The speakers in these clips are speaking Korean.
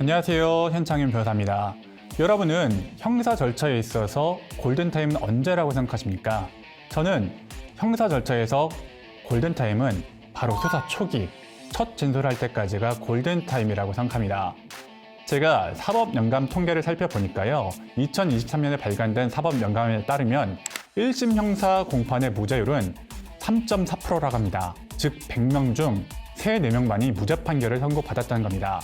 안녕하세요. 현창윤 변호사입니다. 여러분은 형사 절차에 있어서 골든타임은 언제라고 생각하십니까? 저는 형사 절차에서 골든타임은 바로 수사 초기, 첫 진술할 때까지가 골든타임이라고 생각합니다. 제가 사법연감 통계를 살펴보니까요. 2023년에 발간된 사법연감에 따르면 1심 형사 공판의 무죄율은 3.4%라고 합니다. 즉 100명 중 3, 4명만이 무죄 판결을 선고받았다는 겁니다.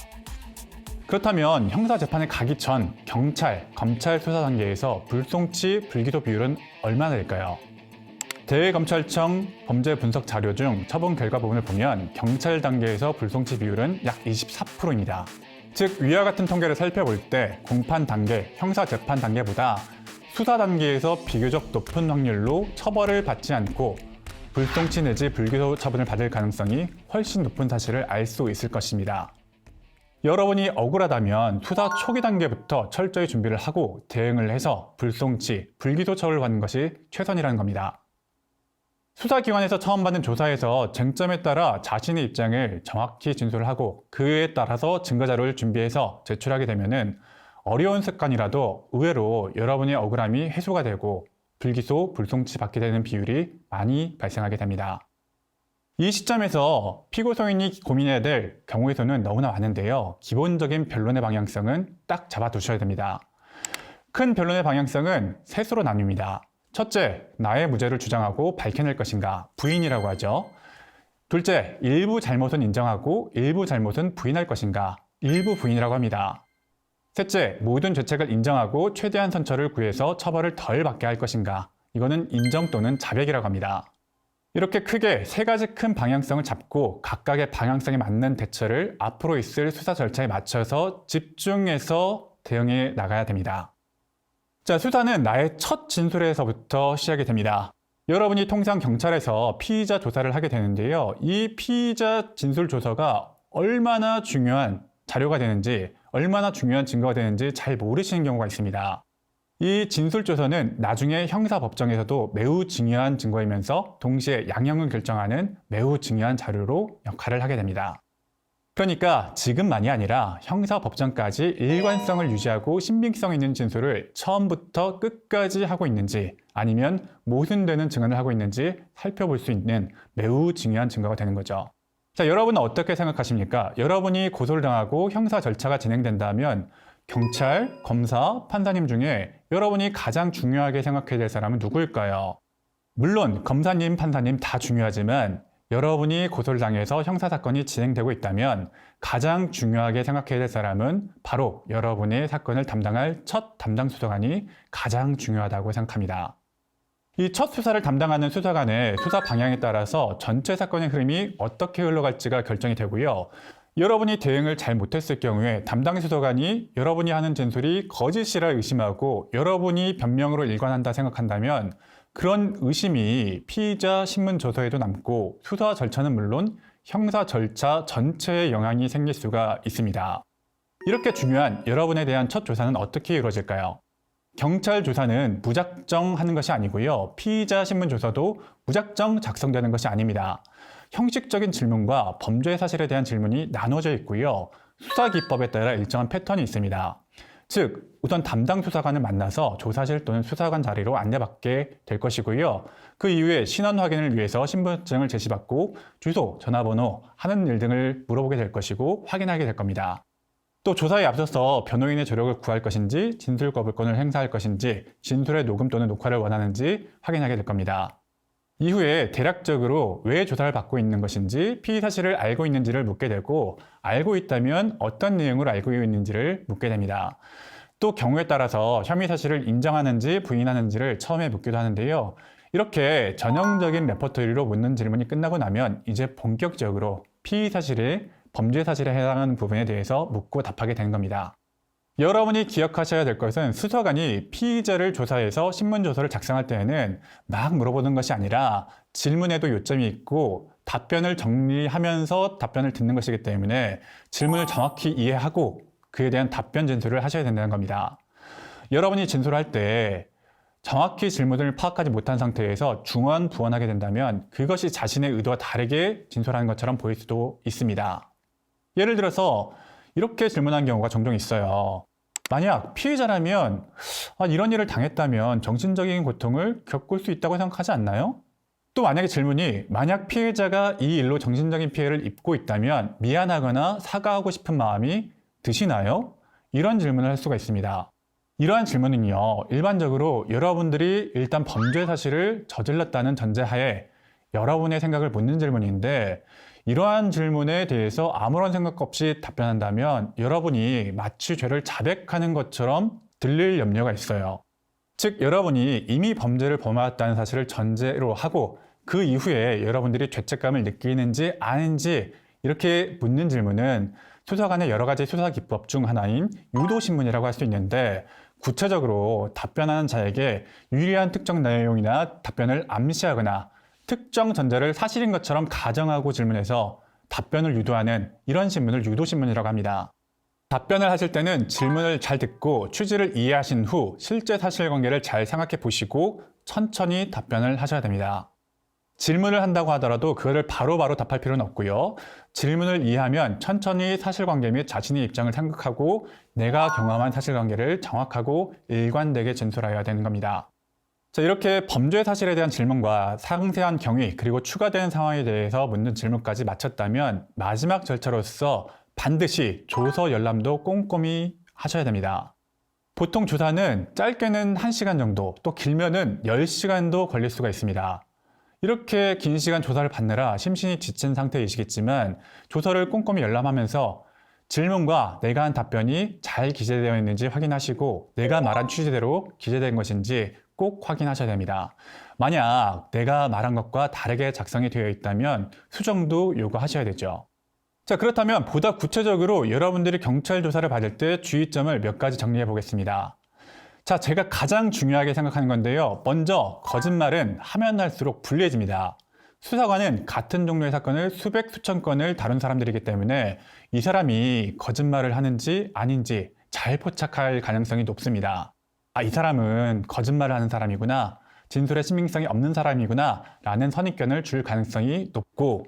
그렇다면 형사재판에 가기 전 경찰, 검찰 수사 단계에서 불송치, 불기소 비율은 얼마나 될까요? 대검찰청 범죄 분석 자료 중 처분 결과 부분을 보면 경찰 단계에서 불송치 비율은 약 24%입니다. 즉 위와 같은 통계를 살펴볼 때 공판 단계, 형사재판 단계보다 수사 단계에서 비교적 높은 확률로 처벌을 받지 않고 불송치 내지 불기소 처분을 받을 가능성이 훨씬 높은 사실을 알 수 있을 것입니다. 여러분이 억울하다면 수사 초기 단계부터 철저히 준비를 하고 대응을 해서 불송치, 불기소 처벌을 받는 것이 최선이라는 겁니다. 수사기관에서 처음 받는 조사에서 쟁점에 따라 자신의 입장을 정확히 진술을 하고 그에 따라서 증거자료를 준비해서 제출하게 되면 어려운 습관이라도 의외로 여러분의 억울함이 해소가 되고 불기소, 불송치 받게 되는 비율이 많이 발생하게 됩니다. 이 시점에서 피고소인이 고민해야 될 경우의 수는 너무나 많은데요. 기본적인 변론의 방향성은 딱 잡아두셔야 됩니다. 큰 변론의 방향성은 셋으로 나뉩니다. 첫째, 나의 무죄를 주장하고 밝혀낼 것인가, 부인이라고 하죠. 둘째, 일부 잘못은 인정하고 일부 잘못은 부인할 것인가, 일부 부인이라고 합니다. 셋째, 모든 죄책을 인정하고 최대한 선처를 구해서 처벌을 덜 받게 할 것인가, 이거는 인정 또는 자백이라고 합니다. 이렇게 크게 세 가지 큰 방향성을 잡고 각각의 방향성에 맞는 대처를 앞으로 있을 수사 절차에 맞춰서 집중해서 대응해 나가야 됩니다. 자, 수사는 나의 첫 진술에서부터 시작이 됩니다. 여러분이 통상 경찰에서 피의자 조사를 하게 되는데요. 이 피의자 진술 조서가 얼마나 중요한 자료가 되는지, 얼마나 중요한 증거가 되는지 잘 모르시는 경우가 있습니다. 이 진술조서는 나중에 형사법정에서도 매우 중요한 증거이면서 동시에 양형을 결정하는 매우 중요한 자료로 역할을 하게 됩니다. 그러니까 지금만이 아니라 형사법정까지 일관성을 유지하고 신빙성 있는 진술을 처음부터 끝까지 하고 있는지 아니면 모순되는 증언을 하고 있는지 살펴볼 수 있는 매우 중요한 증거가 되는 거죠. 자, 여러분은 어떻게 생각하십니까? 여러분이 고소를 당하고 형사 절차가 진행된다면 경찰, 검사, 판사님 중에 여러분이 가장 중요하게 생각해야 될 사람은 누구일까요? 물론 검사님, 판사님 다 중요하지만 여러분이 고소를 당해서 형사사건이 진행되고 있다면 가장 중요하게 생각해야 될 사람은 바로 여러분의 사건을 담당할 첫 담당 수사관이 가장 중요하다고 생각합니다. 이 첫 수사를 담당하는 수사관의 수사 방향에 따라서 전체 사건의 흐름이 어떻게 흘러갈지가 결정이 되고요. 여러분이 대응을 잘 못했을 경우에 담당 수사관이 여러분이 하는 진술이 거짓이라 의심하고 여러분이 변명으로 일관한다 생각한다면 그런 의심이 피의자 신문 조서에도 남고 수사 절차는 물론 형사 절차 전체에 영향이 생길 수가 있습니다. 이렇게 중요한 여러분에 대한 첫 조사는 어떻게 이루어질까요? 경찰 조사는 무작정 하는 것이 아니고요. 피의자 신문 조서도 무작정 작성되는 것이 아닙니다. 형식적인 질문과 범죄 사실에 대한 질문이 나눠져 있고요. 수사 기법에 따라 일정한 패턴이 있습니다. 즉, 우선 담당 수사관을 만나서 조사실 또는 수사관 자리로 안내받게 될 것이고요. 그 이후에 신원 확인을 위해서 신분증을 제시받고 주소, 전화번호, 하는 일 등을 물어보게 될 것이고 확인하게 될 겁니다. 또 조사에 앞서서 변호인의 조력을 구할 것인지, 진술 거부권을 행사할 것인지, 진술의 녹음 또는 녹화를 원하는지 확인하게 될 겁니다. 이후에 대략적으로 왜 조사를 받고 있는 것인지, 피의 사실을 알고 있는지를 묻게 되고, 알고 있다면 어떤 내용을 알고 있는지를 묻게 됩니다. 또 경우에 따라서 혐의 사실을 인정하는지 부인하는지를 처음에 묻기도 하는데요. 이렇게 전형적인 레퍼토리로 묻는 질문이 끝나고 나면 이제 본격적으로 피의 사실에 범죄 사실에 해당하는 부분에 대해서 묻고 답하게 되는 겁니다. 여러분이 기억하셔야 될 것은 수사관이 피의자를 조사해서 신문조서를 작성할 때에는 막 물어보는 것이 아니라 질문에도 요점이 있고 답변을 정리하면서 답변을 듣는 것이기 때문에 질문을 정확히 이해하고 그에 대한 답변 진술을 하셔야 된다는 겁니다. 여러분이 진술할 때 정확히 질문을 파악하지 못한 상태에서 중언, 부언하게 된다면 그것이 자신의 의도와 다르게 진술하는 것처럼 보일 수도 있습니다. 예를 들어서 이렇게 질문한 경우가 종종 있어요. 만약 피해자라면 이런 일을 당했다면 정신적인 고통을 겪을 수 있다고 생각하지 않나요? 또 만약에 질문이 만약 피해자가 이 일로 정신적인 피해를 입고 있다면 미안하거나 사과하고 싶은 마음이 드시나요? 이런 질문을 할 수가 있습니다. 이러한 질문은요, 일반적으로 여러분들이 일단 범죄 사실을 저질렀다는 전제하에 여러분의 생각을 묻는 질문인데, 이러한 질문에 대해서 아무런 생각 없이 답변한다면 여러분이 마치 죄를 자백하는 것처럼 들릴 염려가 있어요. 즉, 여러분이 이미 범죄를 범하였다는 사실을 전제로 하고 그 이후에 여러분들이 죄책감을 느끼는지 아닌지 이렇게 묻는 질문은 수사관의 여러 가지 수사 기법 중 하나인 유도신문이라고 할 수 있는데, 구체적으로 답변하는 자에게 유리한 특정 내용이나 답변을 암시하거나 특정 전제를 사실인 것처럼 가정하고 질문해서 답변을 유도하는 이런 신문을 유도신문이라고 합니다. 답변을 하실 때는 질문을 잘 듣고 취지를 이해하신 후 실제 사실관계를 잘 생각해 보시고 천천히 답변을 하셔야 됩니다. 질문을 한다고 하더라도 그거를 바로바로 답할 필요는 없고요. 질문을 이해하면 천천히 사실관계 및 자신의 입장을 생각하고 내가 경험한 사실관계를 정확하고 일관되게 진술하여야 되는 겁니다. 자, 이렇게 범죄 사실에 대한 질문과 상세한 경위 그리고 추가된 상황에 대해서 묻는 질문까지 마쳤다면 마지막 절차로서 반드시 조서 열람도 꼼꼼히 하셔야 됩니다. 보통 조사는 짧게는 1시간 정도, 또 길면은 10시간도 걸릴 수가 있습니다. 이렇게 긴 시간 조사를 받느라 심신이 지친 상태이시겠지만 조서를 꼼꼼히 열람하면서 질문과 내가 한 답변이 잘 기재되어 있는지 확인하시고 내가 말한 취지대로 기재된 것인지 꼭 확인하셔야 됩니다. 만약 내가 말한 것과 다르게 작성이 되어 있다면 수정도 요구하셔야 되죠. 자, 그렇다면 보다 구체적으로 여러분들이 경찰 조사를 받을 때 주의점을 몇 가지 정리해 보겠습니다. 자, 제가 가장 중요하게 생각하는 건데요. 먼저 거짓말은 하면 할수록 불리해집니다. 수사관은 같은 종류의 사건을 수백 수천 건을 다룬 사람들이기 때문에 이 사람이 거짓말을 하는지 아닌지 잘 포착할 가능성이 높습니다. 이 사람은 거짓말을 하는 사람이구나, 진술의 신빙성이 없는 사람이구나 라는 선입견을 줄 가능성이 높고,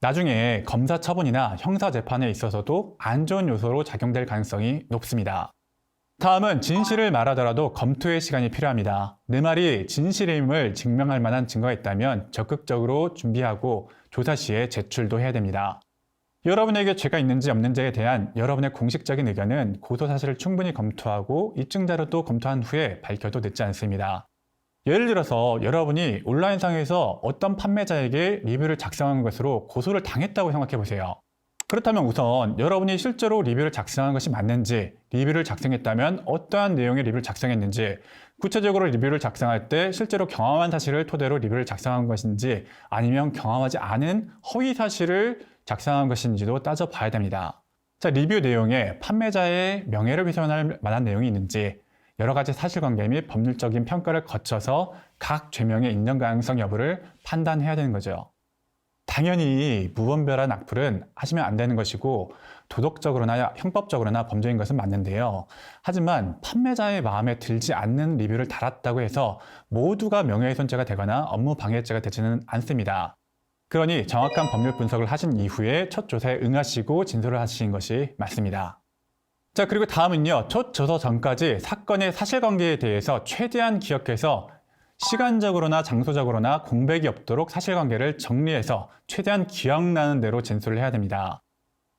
나중에 검사 처분이나 형사 재판에 있어서도 안 좋은 요소로 작용될 가능성이 높습니다. 다음은 진실을 말하더라도 검토의 시간이 필요합니다. 내 말이 진실임을 증명할 만한 증거가 있다면 적극적으로 준비하고 조사 시에 제출도 해야 됩니다. 여러분에게 죄가 있는지 없는지에 대한 여러분의 공식적인 의견은 고소 사실을 충분히 검토하고 입증 자료도 검토한 후에 밝혀도 늦지 않습니다. 예를 들어서 여러분이 온라인상에서 어떤 판매자에게 리뷰를 작성한 것으로 고소를 당했다고 생각해 보세요. 그렇다면 우선 여러분이 실제로 리뷰를 작성한 것이 맞는지, 리뷰를 작성했다면 어떠한 내용의 리뷰를 작성했는지, 구체적으로 리뷰를 작성할 때 실제로 경험한 사실을 토대로 리뷰를 작성한 것인지 아니면 경험하지 않은 허위 사실을 작성한 것인지도 따져봐야 됩니다. 자, 리뷰 내용에 판매자의 명예를 훼손할 만한 내용이 있는지, 여러 가지 사실관계 및 법률적인 평가를 거쳐서 각 죄명의 인정 가능성 여부를 판단해야 되는 거죠. 당연히 무분별한 악플은 하시면 안 되는 것이고 도덕적으로나 형법적으로나 범죄인 것은 맞는데요. 하지만 판매자의 마음에 들지 않는 리뷰를 달았다고 해서 모두가 명예훼손죄가 되거나 업무방해죄가 되지는 않습니다. 그러니 정확한 법률 분석을 하신 이후에 첫 조사에 응하시고 진술을 하신 것이 맞습니다. 자, 그리고 다음은요. 첫 조사 전까지 사건의 사실관계에 대해서 최대한 기억해서 시간적으로나 장소적으로나 공백이 없도록 사실관계를 정리해서 최대한 기억나는 대로 진술을 해야 됩니다.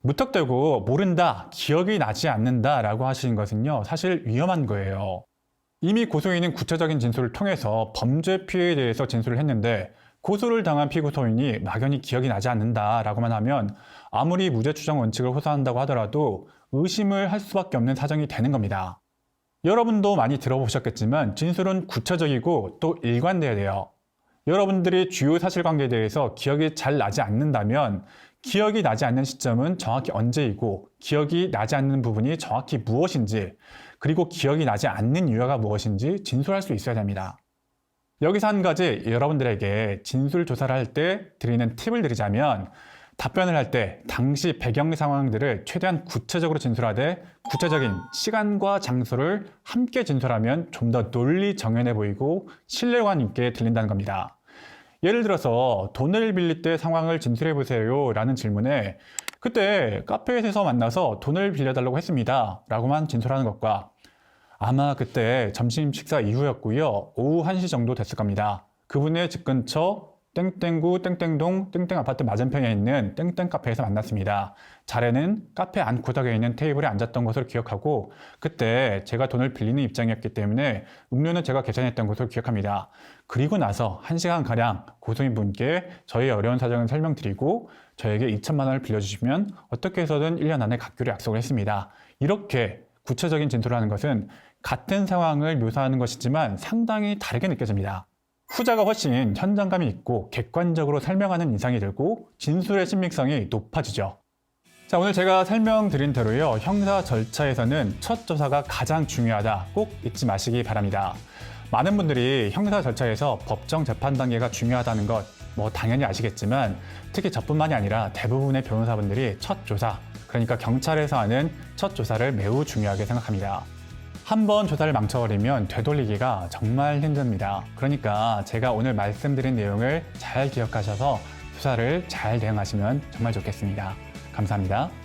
무턱대고 모른다, 기억이 나지 않는다 라고 하시는 것은요, 사실 위험한 거예요. 이미 고소인은 구체적인 진술을 통해서 범죄 피해에 대해서 진술을 했는데 고소를 당한 피고소인이 막연히 기억이 나지 않는다라고만 하면 아무리 무죄 추정 원칙을 호소한다고 하더라도 의심을 할 수밖에 없는 사정이 되는 겁니다. 여러분도 많이 들어보셨겠지만 진술은 구체적이고 또 일관돼야 돼요. 여러분들이 주요 사실관계에 대해서 기억이 잘 나지 않는다면 기억이 나지 않는 시점은 정확히 언제이고 기억이 나지 않는 부분이 정확히 무엇인지, 그리고 기억이 나지 않는 이유가 무엇인지 진술할 수 있어야 됩니다. 여기서 한 가지 여러분들에게 진술 조사를 할 때 드리는 팁을 드리자면, 답변을 할 때 당시 배경 상황들을 최대한 구체적으로 진술하되 구체적인 시간과 장소를 함께 진술하면 좀 더 논리 정연해 보이고 신뢰감 있게 들린다는 겁니다. 예를 들어서 돈을 빌릴 때 상황을 진술해 보세요 라는 질문에 그때 카페에서 만나서 돈을 빌려달라고 했습니다 라고만 진술하는 것과 아마 그때 점심 식사 이후였고요. 오후 1시 정도 됐을 겁니다. 그분의 집 근처 땡땡구 땡땡동 땡땡 아파트 맞은편에 있는 땡땡 카페에서 만났습니다. 자리는 카페 안구석에 있는 테이블에 앉았던 것으로 기억하고 그때 제가 돈을 빌리는 입장이었기 때문에 음료는 제가 계산했던 것으로 기억합니다. 그리고 나서 1시간가량 고소인분께 저희 어려운 사정을 설명드리고 저에게 2천만 원을 빌려주시면 어떻게 해서든 1년 안에 갚기로 약속을 했습니다. 이렇게 구체적인 진술을 하는 것은 같은 상황을 묘사하는 것이지만 상당히 다르게 느껴집니다. 후자가 훨씬 현장감이 있고 객관적으로 설명하는 인상이 들고 진술의 신빙성이 높아지죠. 자, 오늘 제가 설명드린 대로요. 형사 절차에서는 첫 조사가 가장 중요하다. 꼭 잊지 마시기 바랍니다. 많은 분들이 형사 절차에서 법정 재판 단계가 중요하다는 것 당연히 아시겠지만 특히 저뿐만이 아니라 대부분의 변호사분들이 첫 조사, 그러니까 경찰에서 하는 첫 조사를 매우 중요하게 생각합니다. 한번 조사를 망쳐버리면 되돌리기가 정말 힘듭니다. 그러니까 제가 오늘 말씀드린 내용을 잘 기억하셔서 수사를 잘 대응하시면 정말 좋겠습니다. 감사합니다.